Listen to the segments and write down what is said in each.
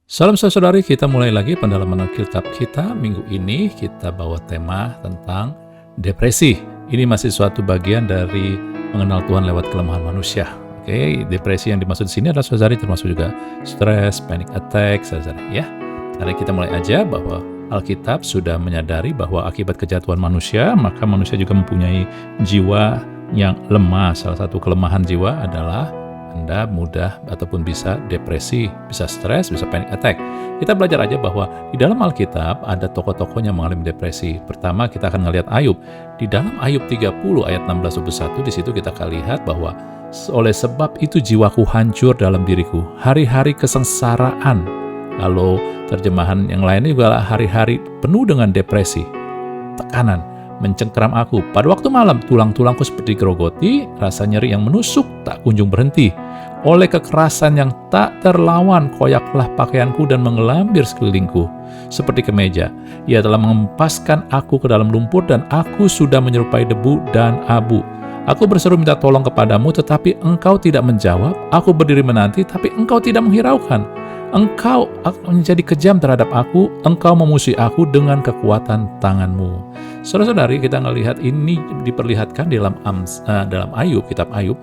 Salam saudari, kita mulai lagi pendalaman Alkitab kita. Minggu ini kita bawa tema tentang depresi. Ini masih suatu bagian dari mengenal Tuhan lewat kelemahan manusia. Oke, depresi yang dimaksud di sini adalah saudari termasuk juga stres, panic attack, saudari ya. Mari kita mulai aja bahwa Alkitab sudah menyadari bahwa akibat kejatuhan manusia, maka manusia juga mempunyai jiwa yang lemah. Salah satu kelemahan jiwa adalah Anda mudah ataupun bisa depresi, bisa stres, bisa panic attack. Kita belajar aja bahwa di dalam Alkitab ada tokoh-tokoh yang mengalami depresi. Pertama kita akan ngelihat Ayub. Di dalam Ayub 30 ayat 16-21 di situ kita akan lihat bahwa oleh sebab itu jiwaku hancur dalam diriku, hari-hari kesengsaraan. Lalu terjemahan yang lainnya juga hari-hari penuh dengan depresi, tekanan, mencengkeram aku. Pada waktu malam, tulang-tulangku seperti gerogoti, rasa nyeri yang menusuk tak kunjung berhenti. Oleh kekerasan yang tak terlawan, koyaklah pakaianku dan mengelambir sekelilingku. Seperti kemeja, ia telah mengempaskan aku ke dalam lumpur dan aku sudah menyerupai debu dan abu. Aku berseru minta tolong kepadamu, tetapi engkau tidak menjawab. Aku berdiri menanti, tapi engkau tidak menghiraukan. Engkau menjadi kejam terhadap aku, engkau memusuhi aku dengan kekuatan tanganmu. Saudara-saudari, kita melihat ini diperlihatkan dalam Ayub, kitab Ayub,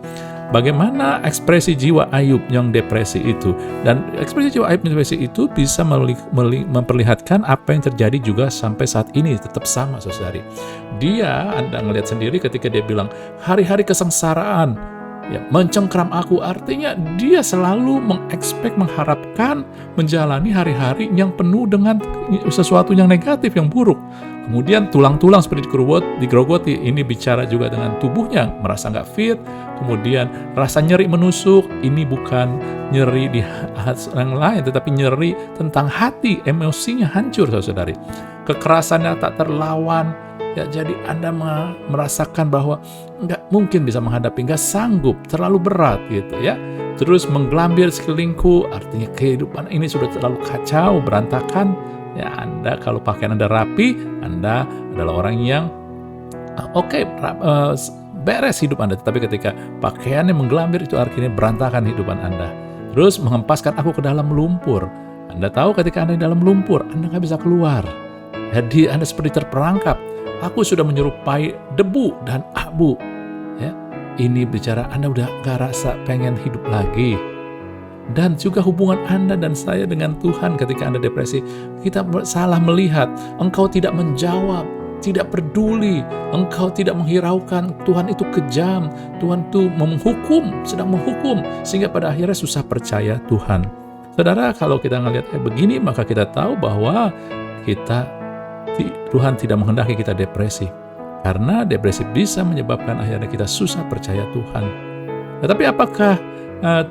bagaimana ekspresi jiwa Ayub yang depresi itu. Dan ekspresi jiwa Ayub yang depresi itu bisa memperlihatkan apa yang terjadi juga sampai saat ini, tetap sama, saudari. Anda ngelihat sendiri ketika dia bilang, hari-hari kesengsaraan, ya, mencengkram aku, artinya dia selalu mengharapkan menjalani hari-hari yang penuh dengan sesuatu yang negatif, yang buruk. Kemudian tulang-tulang seperti digerogoti, ini bicara juga dengan tubuhnya, merasa nggak fit. Kemudian rasa nyeri menusuk, ini bukan nyeri di yang lain, tetapi nyeri tentang hati, emosinya hancur, saudari. Kekerasannya tak terlawan. Ya, jadi Anda merasakan bahwa nggak mungkin bisa menghadapi, nggak sanggup, terlalu berat gitu ya. Terus menggelambir sekelilingku, artinya kehidupan ini sudah terlalu kacau, berantakan. Ya, Anda kalau pakaian Anda rapi, Anda adalah orang yang beres hidup Anda. Tetapi ketika pakaiannya menggelambir, itu artinya berantakan hidupan Anda. Terus mengempaskan aku ke dalam lumpur. Anda tahu ketika Anda di dalam lumpur, Anda nggak bisa keluar. Jadi Anda seperti terperangkap. Aku sudah menyerupai debu dan abu. Ya, ini bicara Anda udah gak rasa pengen hidup lagi. Dan juga hubungan Anda dan saya dengan Tuhan ketika Anda depresi, kita salah melihat. Engkau tidak menjawab, tidak peduli, engkau tidak menghiraukan. Tuhan itu kejam, Tuhan itu sedang menghukum, sehingga pada akhirnya susah percaya Tuhan. Saudara, kalau kita ngelihat begini, maka kita tahu bahwa Tuhan tidak menghendaki kita depresi. Karena depresi bisa menyebabkan akhirnya kita susah percaya Tuhan. Tetapi apakah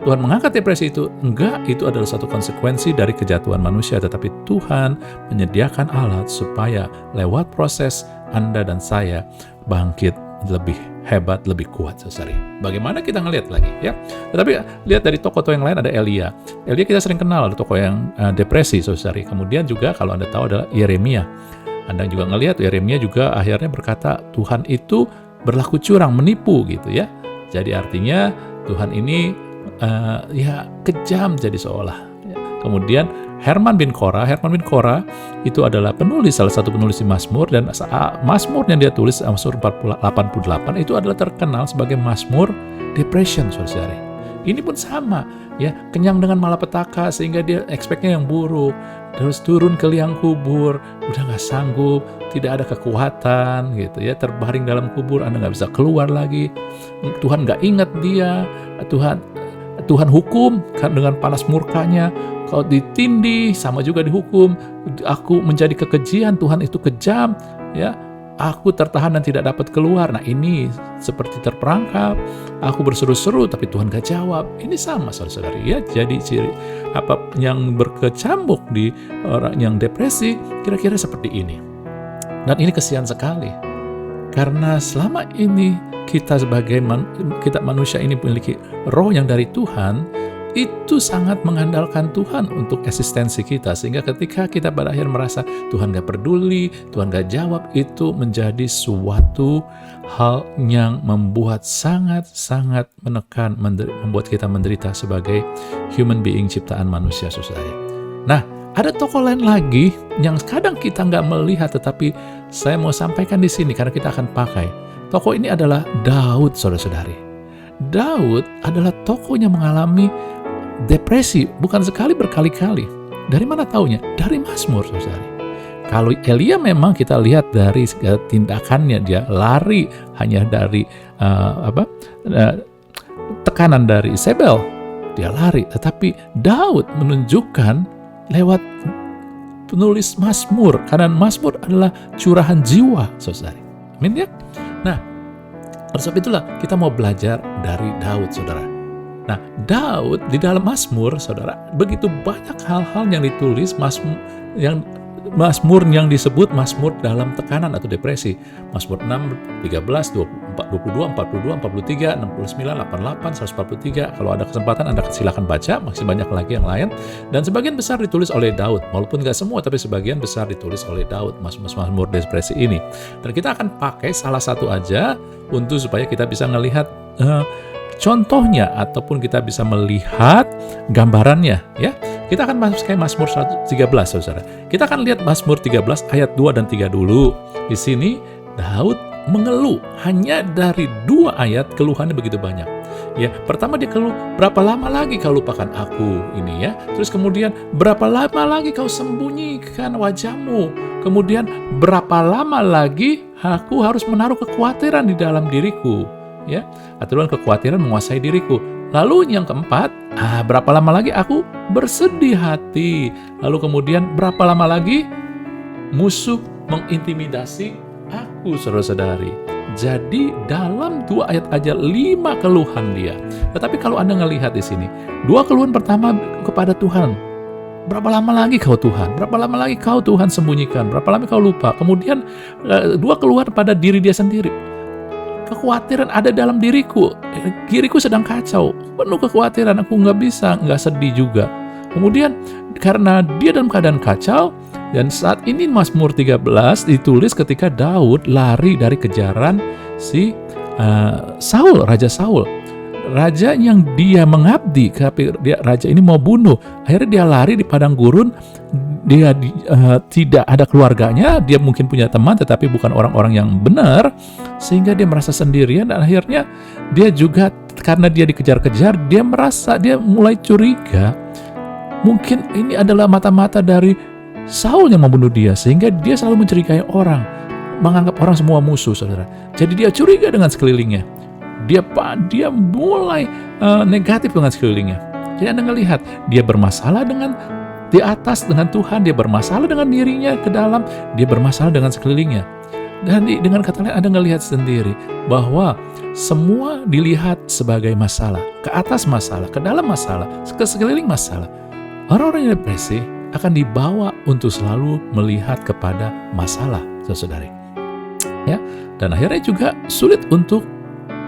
Tuhan mengangkat depresi itu? Enggak, itu adalah satu konsekuensi dari kejatuhan manusia. Tetapi Tuhan menyediakan alat supaya lewat proses Anda dan saya bangkit lebih hebat, lebih kuat, saudari. Bagaimana kita ngelihat lagi ya? Tetapi lihat dari tokoh-tokoh yang lain, ada Elia. Elia kita sering kenal, ada tokoh yang depresi, saudari. Kemudian juga kalau Anda tahu adalah Yeremia. Anda juga ngelihat Yeremia juga akhirnya berkata Tuhan itu berlaku curang, menipu gitu ya. Jadi artinya Tuhan ini kejam jadi seolah. Ya. Kemudian Herman bin Korah itu adalah salah satu penulis di Mazmur, dan Mazmur yang dia tulis, Mazmur 88 itu adalah terkenal sebagai Mazmur depression, saudari. Ini pun sama, ya, kenyang dengan malapetaka sehingga dia expect-nya yang buruk. Terus turun ke liang kubur, udah nggak sanggup, tidak ada kekuatan gitu ya, terbaring dalam kubur, Anda nggak bisa keluar lagi. Tuhan nggak ingat dia, Tuhan hukum dengan panas murkanya. Kau ditindih, sama juga dihukum. Aku menjadi kekejian, Tuhan itu kejam, ya. Aku tertahan dan tidak dapat keluar. Nah, ini seperti terperangkap. Aku berseru-seru, tapi Tuhan gak jawab. Ini sama, saudara-saudari ya. Jadi ciri apa yang berkecamuk di orang yang depresi kira-kira seperti ini. Dan ini kesian sekali. Karena selama ini kita sebagai kita manusia ini memiliki roh yang dari Tuhan, itu sangat mengandalkan Tuhan untuk eksistensi kita. Sehingga ketika kita pada akhir merasa Tuhan gak peduli, Tuhan gak jawab, itu menjadi suatu hal yang membuat sangat-sangat menekan, membuat kita menderita sebagai human being, ciptaan manusia, saudara. Nah, ada tokoh lain lagi yang kadang kita nggak melihat, tetapi saya mau sampaikan di sini karena kita akan pakai. Tokoh ini adalah Daud, saudara-saudari. Daud adalah tokoh yang mengalami depresi, bukan sekali, berkali-kali. Dari mana taunya? Dari Mazmur, saudara. Kalau Elia memang kita lihat dari tindakannya, dia lari hanya dari tekanan dari Isabel, dia lari. Tetapi Daud menunjukkan lewat penulis Mazmur, karena Mazmur adalah curahan jiwa, saudara. Amin ya? Nah, oleh sebab itulah kita mau belajar dari Daud, saudara. Nah, Daud di dalam Mazmur, saudara, begitu banyak hal-hal yang ditulis, Mazmur yang disebut Mazmur dalam tekanan atau depresi. Mazmur 6, 13, 24, 22, 42, 43, 69, 88, 143. Kalau ada kesempatan Anda silakan baca, masih banyak lagi yang lain. Dan sebagian besar ditulis oleh Daud. Walaupun nggak semua, tapi sebagian besar ditulis oleh Daud, Mazmur depresi ini. Dan kita akan pakai salah satu aja untuk supaya kita bisa melihat contohnya, ataupun kita bisa melihat gambarannya, ya. Kita akan masuk ke Mazmur 13, saudara. Kita akan lihat Mazmur 13 ayat 2 dan 3 dulu. Di sini Daud mengeluh, hanya dari 2 ayat keluhannya begitu banyak. Ya, pertama dia keluh, berapa lama lagi kau lupakan aku ini, ya. Terus kemudian berapa lama lagi kau sembunyikan wajahmu? Kemudian berapa lama lagi aku harus menaruh kekhawatiran di dalam diriku? Ya, aturan kekhawatiran menguasai diriku. Lalu yang keempat, berapa lama lagi aku bersedih hati? Lalu kemudian berapa lama lagi musuh mengintimidasi aku, saudara-saudari? Jadi dalam 2 ayat aja 5 keluhan dia. Tetapi kalau Anda ngelihat di sini, 2 keluhan pertama kepada Tuhan. Berapa lama lagi kau Tuhan? Berapa lama lagi kau Tuhan sembunyikan? Berapa lama kau lupa? Kemudian 2 keluhan pada diri dia sendiri. Kekhawatiran ada dalam diriku sedang kacau, penuh kekhawatiran, aku nggak bisa, nggak sedih juga. Kemudian karena dia dalam keadaan kacau, dan saat ini Mazmur 13 ditulis ketika Daud lari dari kejaran si Saul, Raja Saul. Raja yang dia mengabdi, tapi raja ini mau bunuh. Akhirnya dia lari di padang gurun. Dia tidak ada keluarganya, dia mungkin punya teman tetapi bukan orang-orang yang benar, sehingga dia merasa sendirian. Dan akhirnya dia juga, karena dia dikejar-kejar, dia mulai curiga, mungkin ini adalah mata-mata dari Saul yang membunuh dia, sehingga dia selalu mencurigai orang, menganggap orang semua musuh, saudara. Jadi dia curiga dengan sekelilingnya, dia mulai negatif dengan sekelilingnya. Jadi Anda melihat dia bermasalah di atas dengan Tuhan, dia bermasalah dengan dirinya ke dalam, dia bermasalah dengan sekelilingnya. Dan dengan kata lain Anda ngelihat sendiri bahwa semua dilihat sebagai masalah, ke atas masalah, ke dalam masalah, ke sekeliling masalah. Orang-orang yang depresi akan dibawa untuk selalu melihat kepada masalah, saudari. Ya, dan akhirnya juga sulit untuk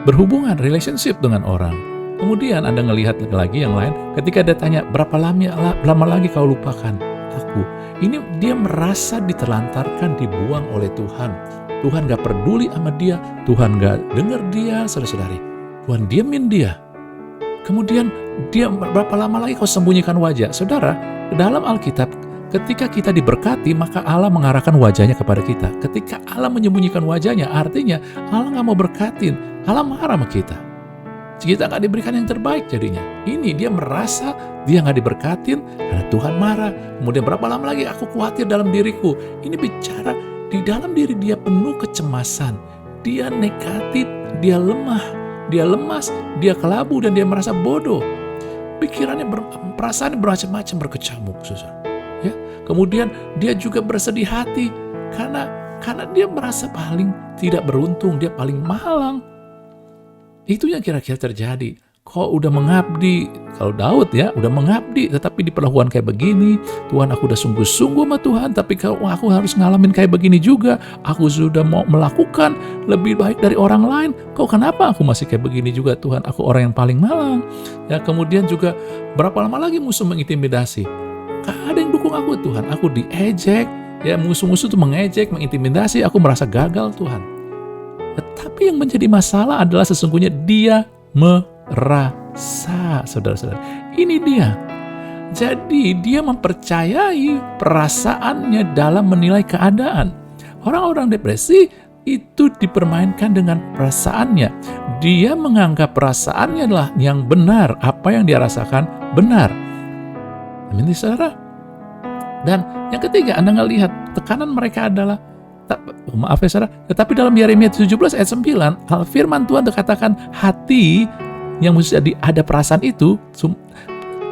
berhubungan, relationship dengan orang. Kemudian Anda ngelihat lagi yang lain, ketika dia tanya, berapa lama lagi kau lupakan aku? Ini dia merasa ditelantarkan, dibuang oleh Tuhan. Tuhan gak peduli sama dia, Tuhan gak dengar dia, saudara-saudari. Tuhan diamin dia. Kemudian dia, berapa lama lagi kau sembunyikan wajah? Saudara, dalam Alkitab, ketika kita diberkati, maka Allah mengarahkan wajahnya kepada kita. Ketika Allah menyembunyikan wajahnya, artinya Allah gak mau berkatin, Allah marah sama kita. Kita gak diberikan yang terbaik jadinya. Ini dia merasa dia gak diberkatin karena Tuhan marah. Kemudian berapa lama lagi aku khawatir dalam diriku. Ini bicara di dalam diri dia penuh kecemasan. Dia negatif, dia lemah, dia lemas, dia kelabu, dan dia merasa bodoh. Pikirannya, perasaannya bermacam-macam, berkecamuk, saudara. Ya, kemudian dia juga bersedih hati karena dia merasa paling tidak beruntung, dia paling malang. Itu yang kira-kira terjadi. Kok udah mengabdi, kalau Daud ya, udah mengabdi, tetapi di perlakuan kayak begini, Tuhan aku udah sungguh-sungguh sama Tuhan, tapi kalau aku harus ngalamin kayak begini juga, aku sudah mau melakukan lebih baik dari orang lain, kok kenapa aku masih kayak begini juga Tuhan, aku orang yang paling malang. Ya, kemudian juga berapa lama lagi musuh mengintimidasi, gak ada yang dukung aku Tuhan, aku diejek, ya musuh-musuh tuh mengejek, mengintimidasi, aku merasa gagal Tuhan. Tetapi yang menjadi masalah adalah sesungguhnya dia merasa, saudara-saudara. Ini dia. Jadi dia mempercayai perasaannya dalam menilai keadaan. Orang-orang depresi itu dipermainkan dengan perasaannya. Dia menganggap perasaannya adalah yang benar, apa yang dia rasakan benar. Amin, saudara. Dan yang ketiga, Anda nggak lihat tekanan mereka adalah, maaf ya saudara, tetapi dalam Yeremia 17 ayat 9, firman Tuhan dikatakan hati yang mesti ada perasaan itu,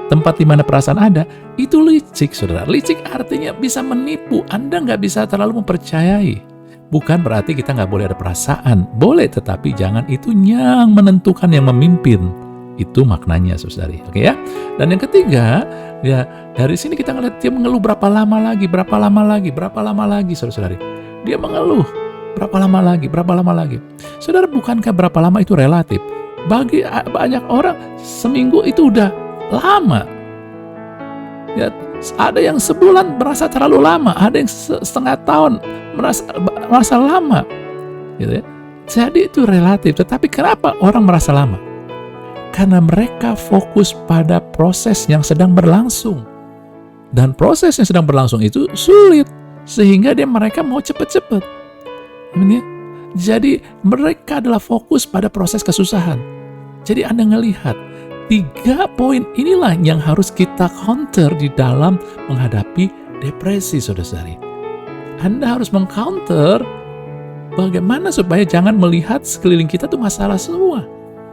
tempat di mana perasaan ada, itu licik, saudara. Licik artinya bisa menipu. Anda nggak bisa terlalu mempercayai. Bukan berarti kita nggak boleh ada perasaan. Boleh, tetapi jangan itu yang menentukan, yang memimpin. Itu maknanya, saudari. Oke ya? Dan yang ketiga, ya dari sini kita ngeliat dia mengeluh berapa lama lagi, saudara-saudari. Dia mengeluh berapa lama lagi. Saudara, bukankah berapa lama itu relatif? Bagi banyak orang, seminggu itu udah lama. Ya, ada yang sebulan merasa terlalu lama, ada yang setengah tahun merasa lama, gitu ya. Jadi itu relatif. Tetapi kenapa orang merasa lama? Karena mereka fokus pada proses yang sedang berlangsung, dan proses yang sedang berlangsung itu sulit, sehingga mereka mau cepet-cepet. Amin ya. Jadi mereka adalah fokus pada proses kesusahan. Jadi Anda ngelihat 3 poin inilah yang harus kita counter di dalam menghadapi depresi, saudara-saudari. Anda harus mengcounter bagaimana supaya jangan melihat sekeliling kita tuh masalah semua.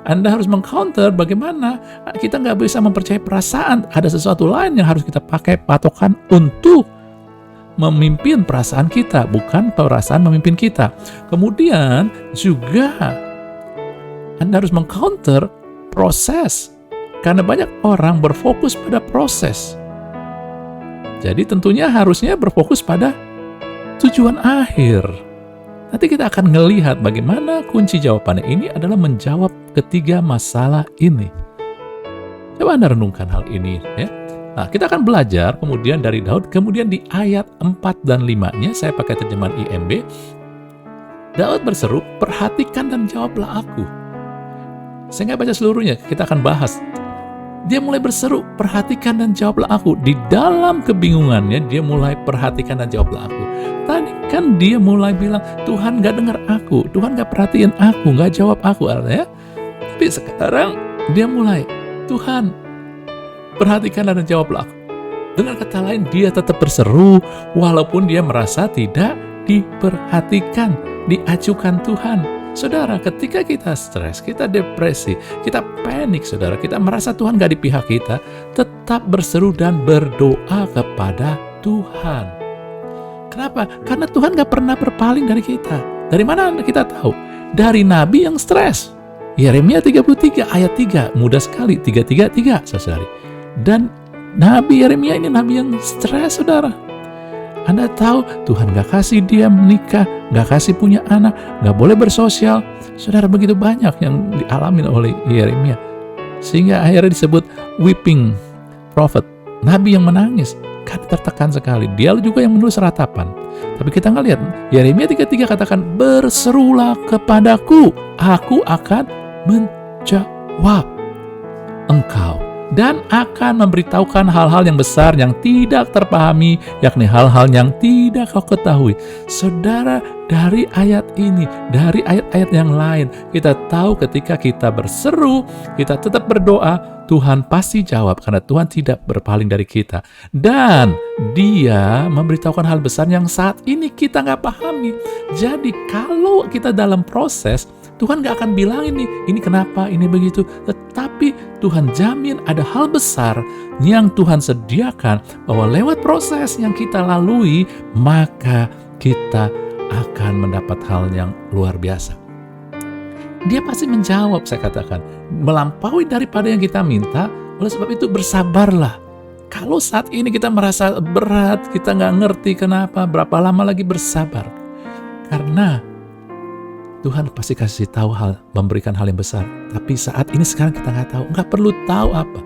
Anda harus mengcounter bagaimana kita nggak bisa mempercayai perasaan. Ada sesuatu lain yang harus kita pakai patokan untuk memimpin perasaan kita, bukan perasaan memimpin kita. Kemudian juga Anda harus mengcounter proses. Karena banyak orang berfokus pada proses. Jadi tentunya harusnya berfokus pada tujuan akhir. Nanti kita akan melihat bagaimana kunci jawabannya ini adalah menjawab ketiga masalah ini. Coba Anda renungkan hal ini ya. Nah, kita akan belajar kemudian dari Daud, kemudian di ayat 4 dan 5-nya saya pakai terjemahan IMB. Daud berseru, "Perhatikan dan jawablah aku." Saya nggak baca seluruhnya, kita akan bahas. Dia mulai berseru, "Perhatikan dan jawablah aku." Di dalam kebingungannya, dia mulai perhatikan dan jawablah aku. Tadi kan dia mulai bilang, Tuhan gak dengar aku, Tuhan gak perhatiin aku, gak jawab aku, artinya. Tapi sekarang dia mulai, Tuhan, perhatikan dan jawablah aku. Dengan kata lain, dia tetap berseru, walaupun dia merasa tidak diperhatikan, diacukan Tuhan. Saudara, ketika kita stres, kita depresi, kita panik, saudara, kita merasa Tuhan gak di pihak kita, tetap berseru dan berdoa kepada Tuhan. Kenapa? Karena Tuhan gak pernah berpaling dari kita. Dari mana kita tahu? Dari nabi yang stres. Yeremia 33 ayat 3, mudah sekali, 333, saudari. Dan nabi Yeremia ini nabi yang stres, saudara. Anda tahu Tuhan gak kasih dia menikah, gak kasih punya anak, gak boleh bersosial. Saudara, begitu banyak yang dialami oleh Yeremia. Sehingga akhirnya disebut weeping prophet, nabi yang menangis. Kan tertekan sekali. Dia juga yang menulis ratapan. Tapi kita nggak lihat. Yeremia 33 katakan, "Berserulah kepadaku, aku akan menjawab engkau dan akan memberitahukan hal-hal yang besar yang tidak terpahami, yakni hal-hal yang tidak kau ketahui." Saudara, dari ayat ini, dari ayat-ayat yang lain, kita tahu ketika kita berseru, kita tetap berdoa, Tuhan pasti jawab karena Tuhan tidak berpaling dari kita. Dan Dia memberitahukan hal besar yang saat ini kita nggak pahami. Jadi kalau kita dalam proses, Tuhan gak akan bilang ini kenapa, ini begitu. Tetapi Tuhan jamin ada hal besar yang Tuhan sediakan, bahwa lewat proses yang kita lalui, maka kita akan mendapat hal yang luar biasa. Dia pasti menjawab, saya katakan, melampaui daripada yang kita minta. Oleh sebab itu bersabarlah. Kalau saat ini kita merasa berat, kita gak ngerti kenapa, berapa lama lagi bersabar. Karena Tuhan pasti kasih tahu memberikan hal yang besar. Tapi saat ini sekarang kita nggak tahu, nggak perlu tahu apa.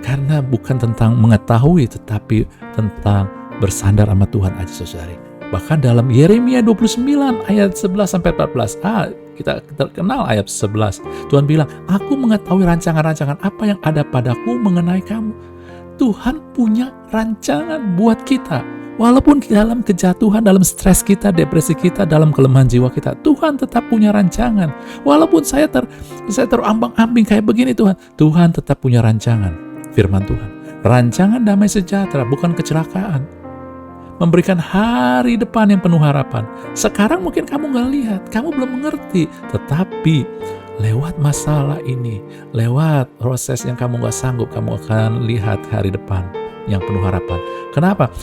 Karena bukan tentang mengetahui, tetapi tentang bersandar sama Tuhan aja, saudari. Bahkan dalam Yeremia 29 ayat 11-14, kita terkenal ayat 11. Tuhan bilang, "Aku mengetahui rancangan-rancangan apa yang ada padaku mengenai kamu." Tuhan punya rancangan buat kita. Walaupun dalam kejatuhan, dalam stres kita, depresi kita, dalam kelemahan jiwa kita, Tuhan tetap punya rancangan. Walaupun saya terombang-ambing kayak begini Tuhan tetap punya rancangan. Firman Tuhan, rancangan damai sejahtera, bukan kecelakaan. Memberikan hari depan yang penuh harapan. Sekarang mungkin kamu gak lihat, kamu belum mengerti, tetapi lewat masalah ini, lewat proses yang kamu gak sanggup, kamu akan lihat hari depan yang penuh harapan. Kenapa?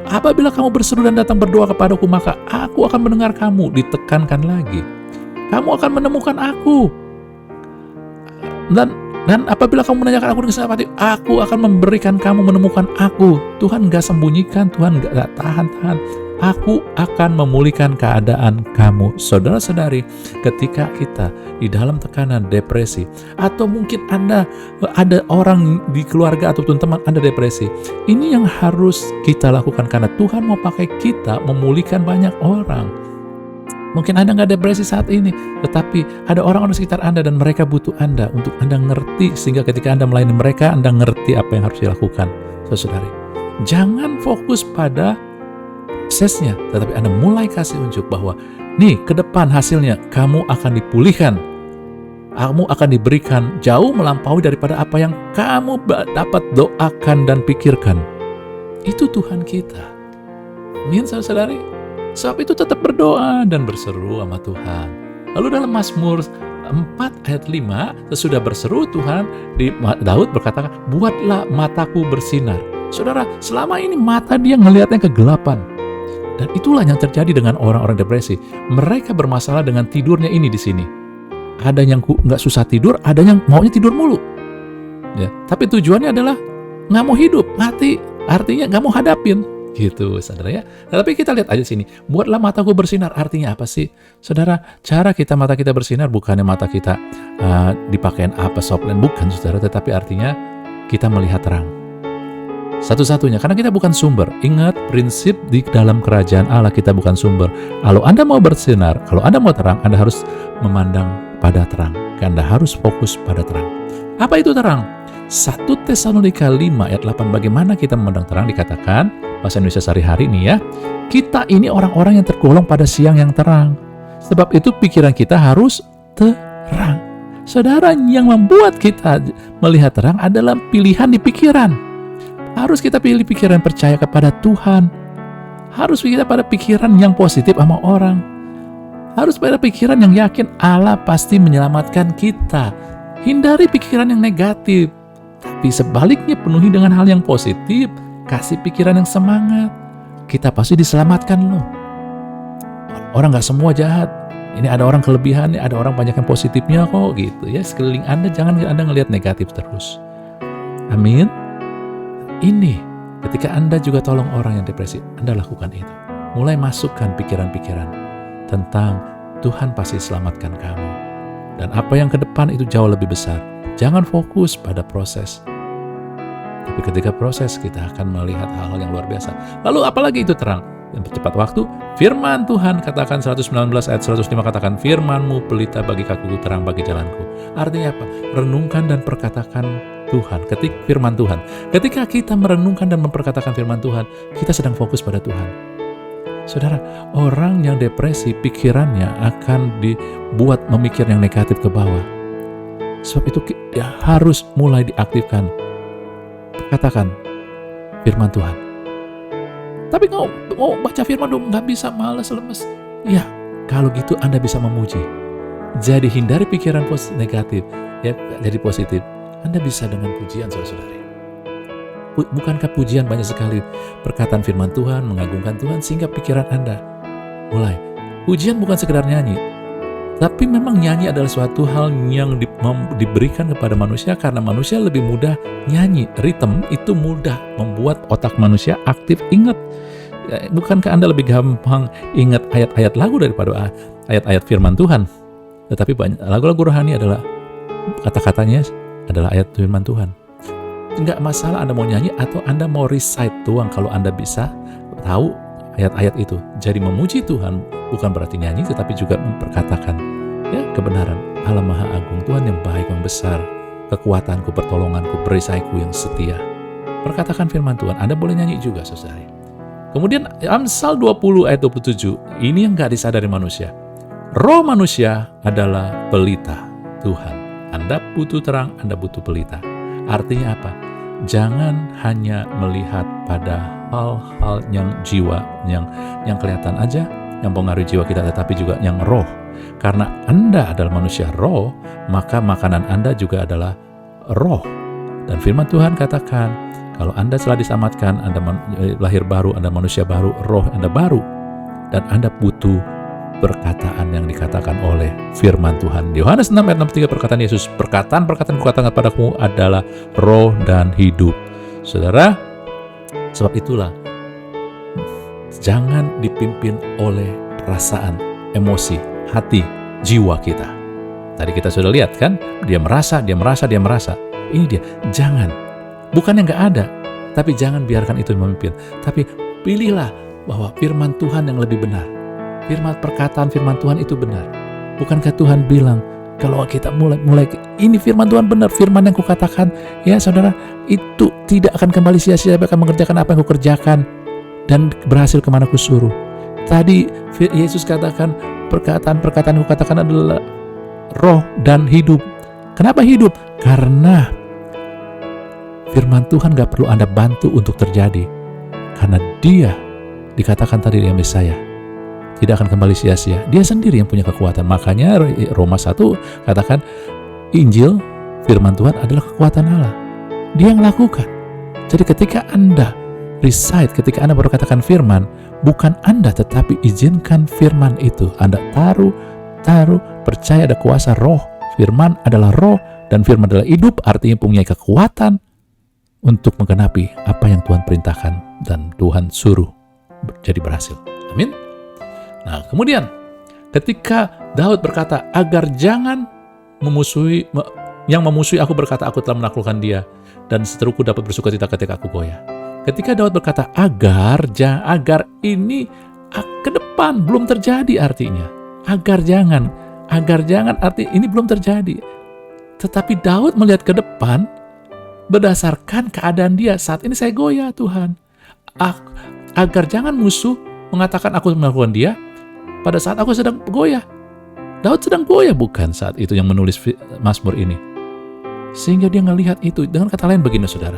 Apabila kamu berseru dan datang berdoa kepadaku, maka aku akan mendengar kamu. Ditekankan lagi, kamu akan menemukan aku. Dan apabila kamu menanyakan aku dengan senang hati, aku akan memberikan kamu menemukan aku. Tuhan gak sembunyikan, Tuhan gak tahan-tahan. Aku akan memulihkan keadaan kamu. Saudara-saudari, ketika kita di dalam tekanan depresi, atau mungkin Anda ada orang di keluarga ataupun teman Anda depresi, ini yang harus kita lakukan karena Tuhan mau pakai kita memulihkan banyak orang. Mungkin Anda nggak depresi saat ini, tetapi ada orang-orang di sekitar Anda dan mereka butuh Anda untuk Anda ngerti, sehingga ketika Anda melayani mereka, Anda ngerti apa yang harus dilakukan. Saudari, jangan fokus pada prosesnya, tetapi Anda mulai kasih unjuk bahwa nih ke depan hasilnya kamu akan dipulihkan, kamu akan diberikan jauh melampaui daripada apa yang kamu dapat doakan dan pikirkan. Itu Tuhan kita. Amin, saudari. Sebab itu tetap berdoa dan berseru sama Tuhan. Lalu dalam Mazmur 4 ayat 5, sesudah berseru Tuhan, Daud berkata, buatlah mataku bersinar. Saudara, selama ini mata dia ngelihatnya kegelapan. Dan itulah yang terjadi dengan orang-orang depresi. Mereka bermasalah dengan tidurnya ini di sini. Ada yang nggak susah tidur, ada yang maunya tidur mulu. Ya, tapi tujuannya adalah nggak mau hidup, mati. Artinya nggak mau hadapin. Gitu, saudara ya. Tapi kita lihat aja sini. Buatlah mataku bersinar. Artinya apa sih? Saudara, cara mata kita bersinar bukannya mata kita dipakein apa soplen. Bukan, saudara. Tetapi artinya kita melihat terang. Satu-satunya, karena kita bukan sumber. Ingat prinsip di dalam kerajaan Allah, kita bukan sumber. Kalau Anda mau bersinar, kalau Anda mau terang, Anda harus memandang pada terang. Anda harus fokus pada terang. Apa itu terang? 1 Tesalonika 5 ayat 8, bagaimana kita memandang terang, dikatakan, bahasa Indonesia sehari-hari ini ya, kita ini orang-orang yang tergolong pada siang yang terang. Sebab itu pikiran kita harus terang. Saudara, yang membuat kita melihat terang adalah pilihan di pikiran. Harus kita pilih pikiran percaya kepada Tuhan. Harus kita pada pikiran yang positif sama orang. Harus pada pikiran yang yakin Allah pasti menyelamatkan kita. Hindari pikiran yang negatif. Tapi sebaliknya penuhi dengan hal yang positif. Kasih pikiran yang semangat. Kita pasti diselamatkan loh. Orang gak semua jahat. Ini ada orang kelebihan, ada orang banyak yang positifnya kok gitu ya. Sekeliling Anda, jangan Anda ngelihat negatif terus. Amin. Ini, ketika Anda juga tolong orang yang depresi, Anda lakukan itu. Mulai masukkan pikiran-pikiran tentang Tuhan pasti selamatkan kamu. Dan apa yang ke depan itu jauh lebih besar. Jangan fokus pada proses. Tapi ketika proses, kita akan melihat hal-hal yang luar biasa. Lalu apalagi itu terang? Yang bercepat waktu, firman Tuhan katakan 119 ayat 105 katakan, firman-Mu pelita bagi kakiku, terang bagi jalanku. Artinya apa? Renungkan dan perkatakan Tuhan, firman Tuhan. Ketika kita merenungkan dan memperkatakan firman Tuhan, kita sedang fokus pada Tuhan. Saudara, orang yang depresi, pikirannya akan dibuat memikir yang negatif ke bawah. Sebab itu ya harus mulai diaktifkan. Katakan firman Tuhan. Tapi mau baca firman dong, nggak bisa, malas, lemes. Ya, kalau gitu Anda bisa memuji. Jadi hindari pikiran negatif, ya jadi positif. Anda bisa dengan pujian, saudara-saudari. Bukankah pujian banyak sekali perkataan firman Tuhan, mengagungkan Tuhan, sehingga pikiran Anda mulai. Pujian bukan sekedar nyanyi, tapi memang nyanyi adalah suatu hal yang diberikan kepada manusia karena manusia lebih mudah nyanyi. Ritme itu mudah membuat otak manusia aktif. Ingat, bukankah Anda lebih gampang ingat ayat-ayat lagu daripada ayat-ayat firman Tuhan? Tetapi banyak lagu-lagu rohani adalah kata-katanya adalah ayat firman Tuhan. Enggak masalah Anda mau nyanyi atau Anda mau recite doang kalau Anda bisa tahu ayat-ayat itu. Jadi memuji Tuhan bukan berarti nyanyi, tetapi juga memperkatakan ya kebenaran. Allah Maha Agung, Tuhan yang baik, yang besar, kekuatanku, pertolonganku, perisaiku yang setia. perkatakan firman Tuhan. Anda boleh nyanyi juga, saudari. Kemudian Amsal 20 ayat 27, ini yang gak disadari manusia. Roh manusia adalah pelita Tuhan. Anda butuh terang, Anda butuh pelita. Artinya apa? Jangan hanya melihat pada hal-hal yang jiwa, yang kelihatan aja, yang mempengaruhi jiwa kita, tetapi juga yang roh. Karena Anda adalah manusia roh, maka makanan Anda juga adalah roh. Dan firman Tuhan katakan, kalau Anda telah diselamatkan, Anda lahir baru, Anda manusia baru, roh Anda baru. Dan Anda butuh perkataan yang dikatakan oleh firman Tuhan. Yohanes 6 ayat 63 perkataan Yesus, perkataan-perkataan kukatakan padamu adalah roh dan hidup. Saudara, sebab itulah jangan dipimpin oleh perasaan, emosi, hati, jiwa kita. Tadi kita sudah lihat kan, dia merasa. Ini dia, jangan. Bukan yang gak ada, tapi jangan biarkan itu memimpin. Tapi pilihlah bahwa firman Tuhan yang lebih benar. Perkataan firman Tuhan itu benar. Bukankah Tuhan bilang, kalau kita mulai ini firman Tuhan benar, firman yang kukatakan, ya saudara, itu tidak akan kembali sia-sia, akan mengerjakan apa yang kukerjakan dan berhasil kemana kusuruh. Tadi Yesus katakan, perkataan yang kukatakan adalah roh dan hidup. Kenapa hidup? Karena firman Tuhan gak perlu Anda bantu untuk terjadi. Karena dia dikatakan tadi yang Mesaya tidak akan kembali sia-sia. Dia sendiri yang punya kekuatan. Makanya Roma 1 katakan Injil, firman Tuhan adalah kekuatan Allah. Dia yang lakukan. Jadi ketika Anda recite, ketika Anda berkatakan firman, bukan Anda tetapi izinkan firman itu. Anda taruh, percaya ada kuasa roh. Firman adalah roh dan firman adalah hidup, artinya punya kekuatan untuk menggenapi apa yang Tuhan perintahkan dan Tuhan suruh jadi berhasil. Amin. Nah, kemudian ketika Daud berkata, agar jangan yang memusuhi aku berkata, aku telah menaklukkan dia, dan seteruku dapat bersukacita ketika aku goyah. Ketika Daud berkata, agar ini ke depan belum terjadi, artinya agar jangan arti ini belum terjadi. Tetapi Daud melihat ke depan berdasarkan keadaan dia. Saat ini saya goyah, Tuhan. Agar jangan musuh mengatakan aku melakukan dia pada saat aku sedang goyah. Daud sedang goyah bukan saat itu yang menulis Mazmur ini. Sehingga dia ngelihat itu. Dengan kata lain begini, saudara.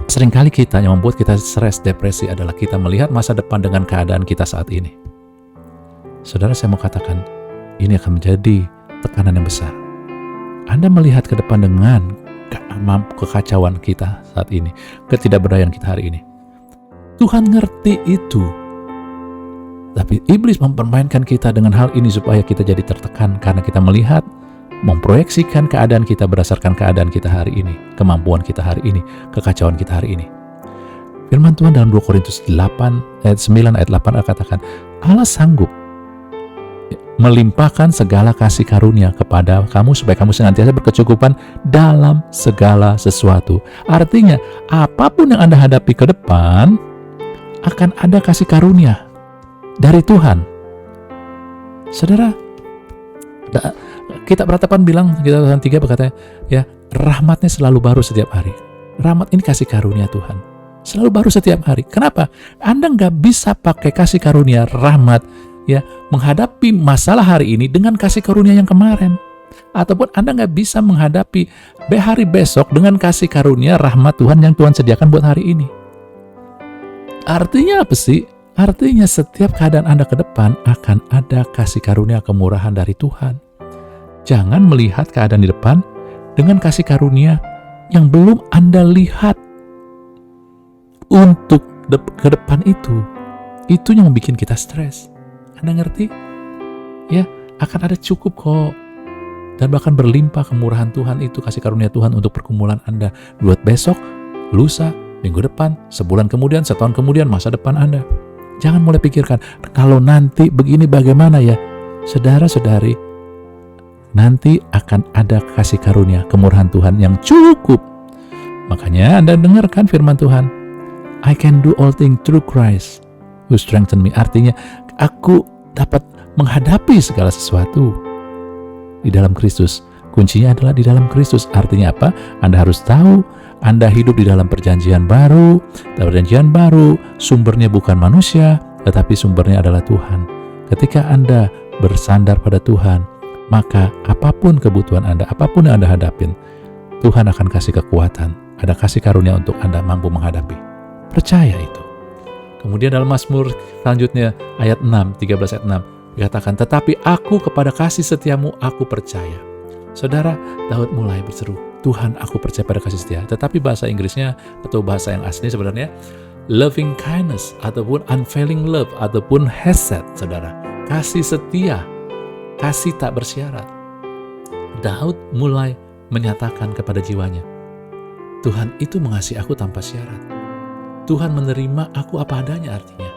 Seringkali kita yang membuat kita stres, depresi adalah kita melihat masa depan dengan keadaan kita saat ini. Saudara, saya mau katakan, ini akan menjadi tekanan yang besar. Anda melihat ke depan dengan kekacauan kita saat ini, ketidakberdayaan kita hari ini. Tuhan ngerti itu. Tapi iblis mempermainkan kita dengan hal ini supaya kita jadi tertekan karena kita melihat, memproyeksikan keadaan kita berdasarkan keadaan kita hari ini, kemampuan kita hari ini, kekacauan kita hari ini. Firman Tuhan dalam 2 Korintus 9 ayat 8 katakan, Allah sanggup melimpahkan segala kasih karunia kepada kamu supaya kamu senantiasa berkecukupan dalam segala sesuatu. Artinya, apapun yang Anda hadapi ke depan, akan ada kasih karunia dari Tuhan. Saudara, kitab Ratapan bilang, kitab Ratapan 3 berkata, ya, rahmatnya selalu baru setiap hari. Rahmat ini kasih karunia Tuhan. Selalu baru setiap hari. Kenapa? Anda nggak bisa pakai kasih karunia, rahmat, ya, menghadapi masalah hari ini dengan kasih karunia yang kemarin. Ataupun Anda nggak bisa menghadapi hari besok dengan kasih karunia, rahmat Tuhan yang Tuhan sediakan buat hari ini. Artinya apa sih? Artinya setiap keadaan Anda ke depan akan ada kasih karunia kemurahan dari Tuhan. Jangan melihat keadaan di depan dengan kasih karunia yang belum Anda lihat. Untuk ke depan itu yang membuat kita stres. Anda ngerti? Ya, akan ada cukup kok. Dan bahkan berlimpah kemurahan Tuhan itu, kasih karunia Tuhan untuk pergumulan Anda. Buat besok, lusa, minggu depan, sebulan kemudian, setahun kemudian, masa depan Anda. Jangan mulai pikirkan, kalau nanti begini bagaimana ya? Saudara-saudari, nanti akan ada kasih karunia, kemurahan Tuhan yang cukup. Makanya Anda dengarkan firman Tuhan. I can do all things through Christ who strengthen me. Artinya, aku dapat menghadapi segala sesuatu di dalam Kristus. Kuncinya adalah di dalam Kristus. Artinya apa? Anda harus tahu Anda hidup di dalam perjanjian baru. Perjanjian baru sumbernya bukan manusia, tetapi sumbernya adalah Tuhan. Ketika Anda bersandar pada Tuhan, maka apapun kebutuhan Anda, apapun yang Anda hadapin, Tuhan akan kasih kekuatan, ada kasih karunia untuk Anda mampu menghadapi. Percaya itu. Kemudian dalam Mazmur selanjutnya ayat 6, 13 ayat 6 dikatakan, tetapi aku kepada kasih setiamu aku percaya. Saudara, Daud mulai berseru, Tuhan aku percaya pada kasih setia. Tetapi bahasa Inggrisnya atau bahasa yang asli sebenarnya loving kindness ataupun unfailing love ataupun hesed, saudara. Kasih setia, kasih tak bersyarat. Daud mulai menyatakan kepada jiwanya, Tuhan itu mengasihi aku tanpa syarat. Tuhan menerima aku apa adanya artinya.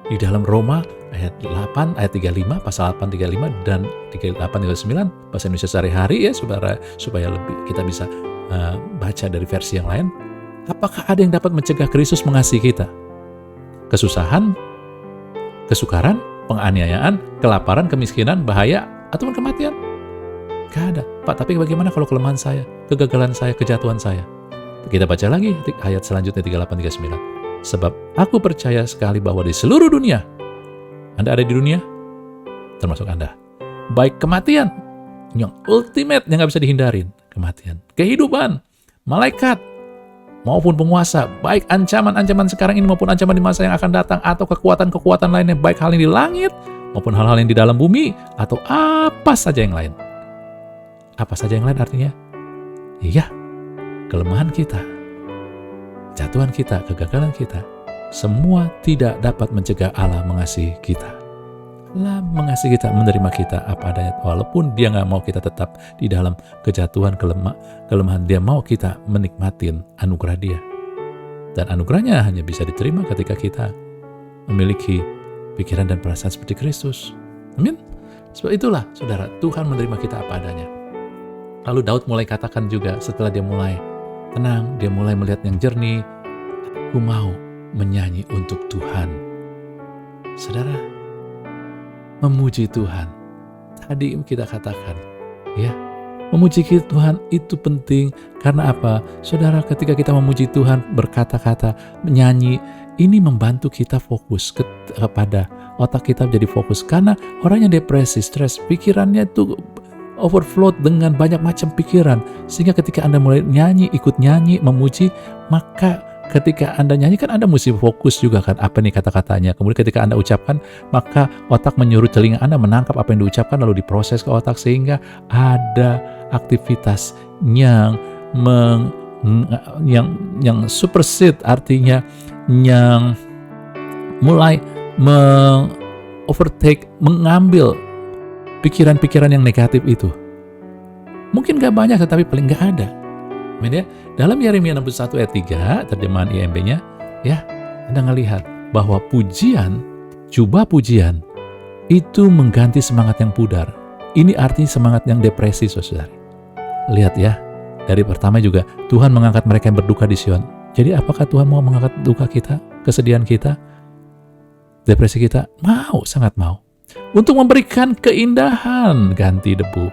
Di dalam Roma ayat 8, ayat 35, pasal 8, 35, dan 38, 39, bahasa Indonesia sehari-hari ya, supaya lebih kita bisa baca dari versi yang lain. Apakah ada yang dapat mencegah Kristus mengasihi kita? Kesusahan, kesukaran, penganiayaan, kelaparan, kemiskinan, bahaya, ataupun kematian? Gak ada. Pak, tapi bagaimana kalau kelemahan saya, kegagalan saya, kejatuhan saya? Kita baca lagi ayat selanjutnya 38, 39. Sebab aku percaya sekali bahwa di seluruh dunia, Anda ada di dunia, termasuk Anda, baik kematian, yang ultimate, yang gak bisa dihindarin, kematian, kehidupan, malaikat, maupun penguasa, baik ancaman-ancaman sekarang ini maupun ancaman di masa yang akan datang, atau kekuatan-kekuatan lainnya, baik hal yang di langit, maupun hal-hal yang di dalam bumi, atau apa saja yang lain. Apa saja yang lain artinya? Iya, kelemahan kita, jatuhan kita, kegagalan kita, semua tidak dapat mencegah Allah mengasihi kita. Allah mengasihi kita, menerima kita apa adanya. Walaupun dia gak mau kita tetap di dalam kejatuhan, kelemahan, dia mau kita menikmatin anugerah dia. Dan anugerahnya hanya bisa diterima ketika kita memiliki pikiran dan perasaan seperti Kristus. Amin. Sebab itulah, saudara, Tuhan menerima kita apa adanya. Lalu Daud mulai katakan juga setelah dia mulai tenang, dia mulai melihat yang jernih, aku mau menyanyi untuk Tuhan. Saudara, memuji Tuhan. Tadi kita katakan, ya, memuji Tuhan itu penting. Karena apa? Saudara, ketika kita memuji Tuhan, berkata-kata, menyanyi, ini membantu kita fokus kepada otak kita jadi fokus. Karena orang yang depresi, stres, pikirannya itu overflow dengan banyak macam pikiran, sehingga ketika Anda mulai nyanyi, ikut nyanyi, memuji, maka ketika Anda nyanyi kan Anda mesti fokus juga kan, apa nih kata-katanya. Kemudian ketika Anda ucapkan, maka otak menyuruh telinga Anda menangkap apa yang diucapkan, lalu diproses ke otak, sehingga ada aktivitas yang supersede, artinya yang mulai overtake, mengambil pikiran-pikiran yang negatif itu. Mungkin gak banyak, tetapi paling gak ada. Ya, dalam Yeremia 61 ayat 3, terjemahan IMB-nya, ya, Anda ngelihat bahwa pujian, jubah pujian, itu mengganti semangat yang pudar. Ini artinya semangat yang depresi, saudara. Lihat ya, dari pertama juga, Tuhan mengangkat mereka yang berduka di Sion. Jadi apakah Tuhan mau mengangkat duka kita, kesedihan kita, depresi kita? Mau, sangat mau. Untuk memberikan keindahan ganti debu.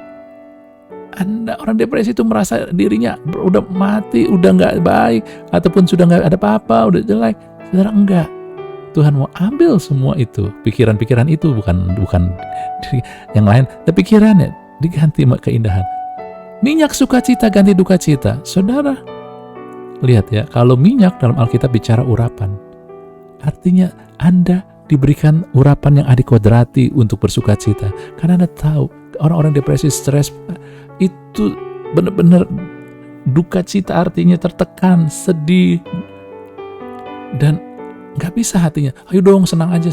Anda orang depresi itu merasa dirinya udah mati, udah gak baik, ataupun sudah gak ada apa-apa, udah jelek. Saudara, enggak. Tuhan mau ambil semua itu, pikiran-pikiran itu, bukan yang lain, tapi pikirannya diganti keindahan. Minyak sukacita ganti duka cita. Saudara, lihat ya, kalau minyak dalam Alkitab bicara urapan, artinya Anda diberikan urapan yang adikodrati untuk bersuka cita. Karena Anda tahu, orang-orang depresi, stres, itu benar-benar duka cita, artinya tertekan, sedih, dan gak bisa hatinya. Ayo dong, senang aja.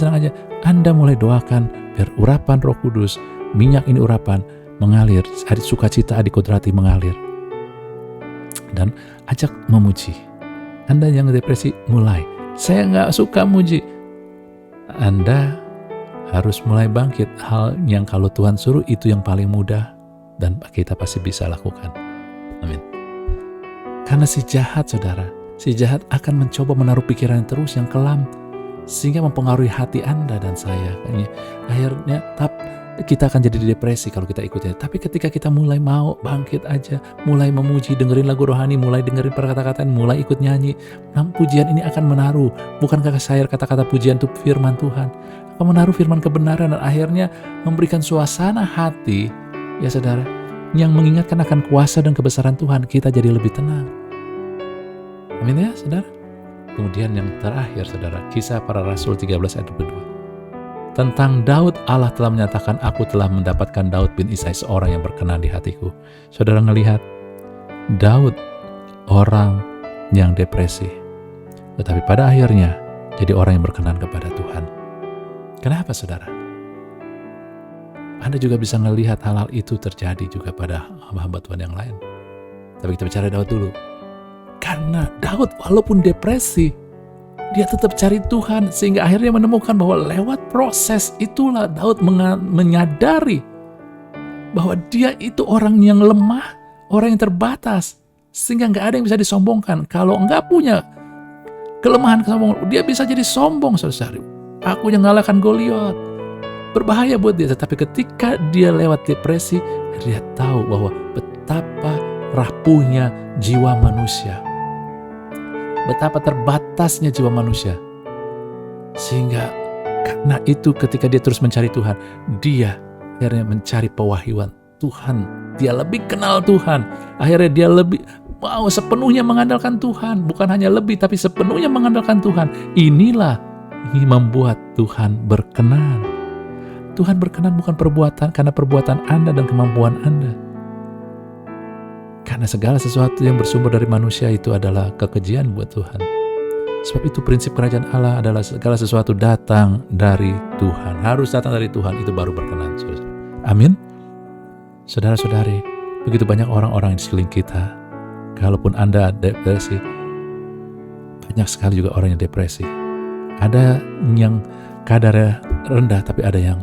Anda mulai doakan, biar urapan Roh Kudus, minyak ini urapan, mengalir, sukacita adikodrati mengalir. Dan ajak memuji. Anda yang depresi, mulai. Saya gak suka muji. Anda harus mulai bangkit. Hal yang kalau Tuhan suruh itu yang paling mudah dan kita pasti bisa lakukan. Amin. Karena si jahat, saudara, si jahat akan mencoba menaruh pikiran terus yang kelam, sehingga mempengaruhi hati Anda dan saya. Akhirnya kita akan jadi depresi kalau kita ikutin. Tapi ketika kita mulai mau bangkit aja, mulai memuji, dengerin lagu rohani, mulai dengerin perkataan, mulai ikut nyanyi, pujian ini akan menaruh, bukankah saya kata-kata pujian itu firman Tuhan, akan menaruh firman kebenaran dan akhirnya memberikan suasana hati, ya saudara, yang mengingatkan akan kuasa dan kebesaran Tuhan, kita jadi lebih tenang. Amin ya saudara. Kemudian yang terakhir saudara, Kisah Para Rasul 13 ayat 22. Tentang Daud, Allah telah menyatakan, aku telah mendapatkan Daud bin Isai seorang yang berkenan di hatiku. Saudara ngelihat, Daud orang yang depresi, tetapi pada akhirnya jadi orang yang berkenan kepada Tuhan. Kenapa saudara? Anda juga bisa ngelihat hal-hal itu terjadi juga pada hamba-hamba Tuhan yang lain. Tapi kita bicara Daud dulu. Karena Daud walaupun depresi, dia tetap cari Tuhan, sehingga akhirnya menemukan bahwa lewat proses itulah Daud menyadari bahwa dia itu orang yang lemah, orang yang terbatas, sehingga nggak ada yang bisa disombongkan. Kalau nggak punya kelemahan, kesombongan, dia bisa jadi sombong, saudara. Aku yang ngalahkan Goliat, berbahaya buat dia. Tetapi ketika dia lewat depresi, dia tahu bahwa betapa rapuhnya jiwa manusia, betapa terbatasnya jiwa manusia. Sehingga karena itu ketika dia terus mencari Tuhan, dia akhirnya mencari pewahyuan Tuhan. Dia lebih kenal Tuhan. Akhirnya dia lebih mau sepenuhnya mengandalkan Tuhan. Bukan hanya lebih, tapi sepenuhnya mengandalkan Tuhan. Inilah yang membuat Tuhan berkenan. Tuhan berkenan bukan perbuatan, karena perbuatan Anda dan kemampuan Anda. Karena segala sesuatu yang bersumber dari manusia itu adalah kekejian buat Tuhan. Sebab itu prinsip kerajaan Allah adalah segala sesuatu datang dari Tuhan. Harus datang dari Tuhan, itu baru berkenan. Amin. Saudara-saudari, begitu banyak orang-orang di sekeliling kita. Kalaupun Anda depresi, banyak sekali juga orang yang depresi. Ada yang kadarnya rendah, tapi ada yang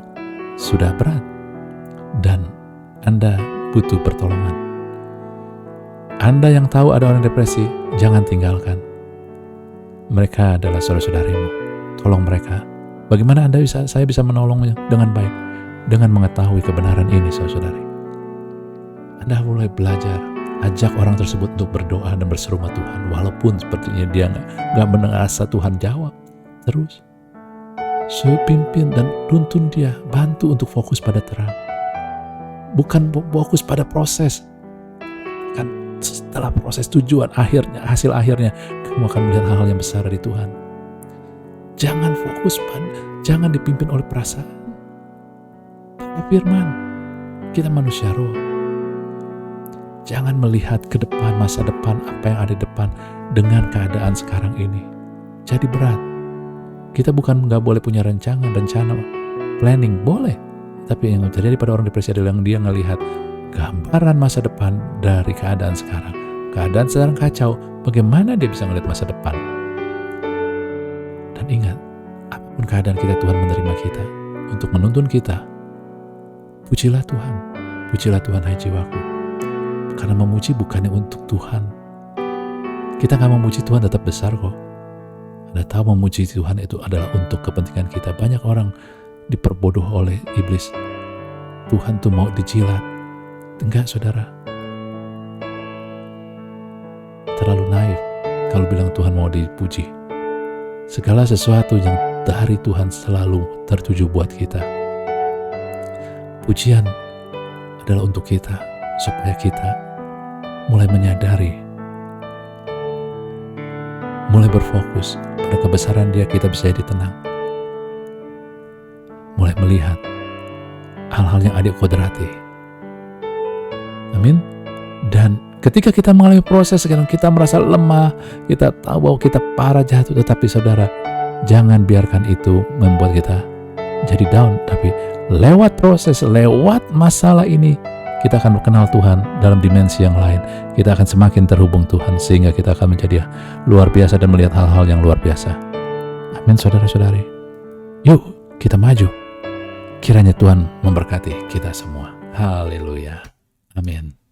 sudah berat. Dan Anda butuh pertolongan. Anda yang tahu ada orang depresi, jangan tinggalkan. Mereka adalah saudara-saudarimu. Tolong mereka. Bagaimana saya bisa menolongnya dengan baik? Dengan mengetahui kebenaran ini, saudara-saudari. Anda mulai belajar, ajak orang tersebut untuk berdoa dan berseru sama Tuhan. Walaupun sepertinya dia nggak mendengar Tuhan jawab. Terus, pimpin dan tuntun dia, bantu untuk fokus pada terang. Bukan fokus pada proses. Setelah proses tujuan akhirnya, hasil akhirnya, kamu akan melihat hal-hal yang besar dari Tuhan. Jangan fokus jangan dipimpin oleh perasaan. Pakai firman. Kita manusia roh. Jangan melihat ke depan, masa depan, apa yang ada di depan dengan keadaan sekarang ini. Jadi berat. Kita bukan nggak boleh punya rencana, planning, boleh. Tapi yang terjadi pada orang depresi adalah yang dia ngelihat gambaran masa depan dari keadaan sekarang. Keadaan sekarang kacau, bagaimana dia bisa melihat masa depan? Dan ingat, apapun keadaan kita, Tuhan menerima kita untuk menuntun kita. Pujilah Tuhan hai jiwaku. Karena memuji bukannya untuk Tuhan. Kita gak memuji Tuhan tetap besar kok. Anda tahu memuji Tuhan itu adalah untuk kepentingan kita. Banyak orang diperbodoh oleh iblis. Tuhan tuh mau dijilat. Enggak saudara, terlalu naif kalau bilang Tuhan mau dipuji. Segala sesuatu yang dari Tuhan selalu tertuju buat kita. Pujian adalah untuk kita, supaya kita mulai menyadari, mulai berfokus pada kebesaran Dia, kita bisa jadi tenang. Mulai melihat hal-hal yang ada kodrati. Amin. Dan ketika kita mengalami proses sekarang, kita merasa lemah, kita tahu bahwa kita parah jatuh, tetapi saudara, jangan biarkan itu membuat kita jadi down. Tapi lewat proses, lewat masalah ini, kita akan kenal Tuhan dalam dimensi yang lain. Kita akan semakin terhubung Tuhan, sehingga kita akan menjadi luar biasa dan melihat hal-hal yang luar biasa. Amin saudara-saudari. Yuk kita maju. Kiranya Tuhan memberkati kita semua. Haleluya. Amin.